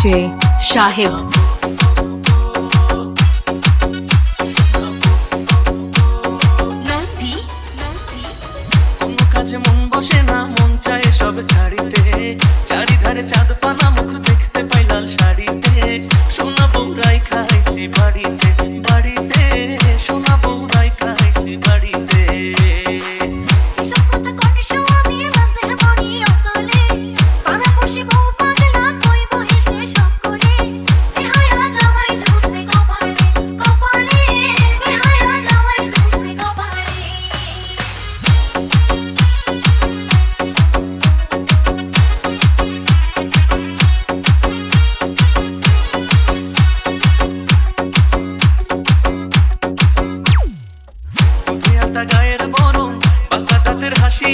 DJ Shahib কাজে মন বসে না, মন চায় সব ছাড়িতে, চারিধারে চাঁদ পানা মুখ দেখতে পাই লাল শাড়িতে, সোনা বউরাই খাইছি বাড়িতে বাড়িতে, সোনা বউরাই খাইছি বাড়িতে। গায়ের বরণ পাকা দাঁতের হাসি,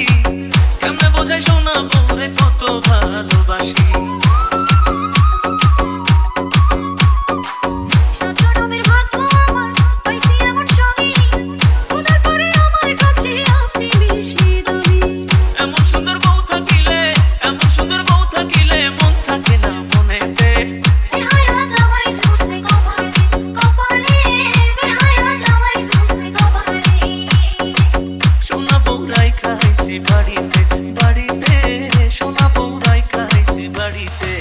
কেমনে বোঝাই সোনা বউরে কত ভালোবাসি। এমন সুন্দর বউ থাকিলে, এমন সুন্দর বউ থাকিলে মন থাকে না মনেতে। সোনা বউরাই খাইছি বাড়িতে বাড়িতে, সোনা বউরাই খাইছি বাড়িতে।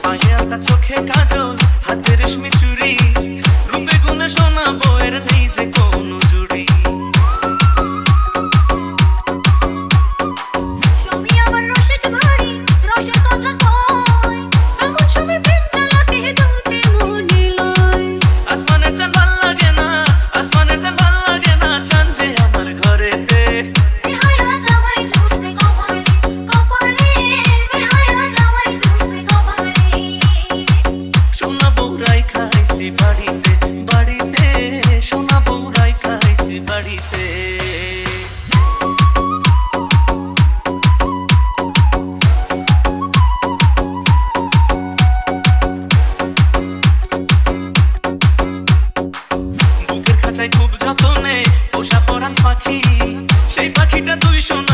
পায়ে আলতা চোখে কাজল হাতে রেশমি চুড়ি, রূপে গুণে সোনা বউয়ের নেই যে কোনো জুড়ি। আসমানের চাঁদ ভাল লাগে না, আসমানের চাঁদ ভাল লাগে না, চাঁদ যে আমার ঘরেতে। সোনা বউরাই খাইছি বাড়িতে বাড়িতে, সোনা বউরাই খাইছি বাড়িতে। বুকের খাঁচায় খুব যতনে পোষা পরাণ পাখি, সেই পাখিটা তুই সোনা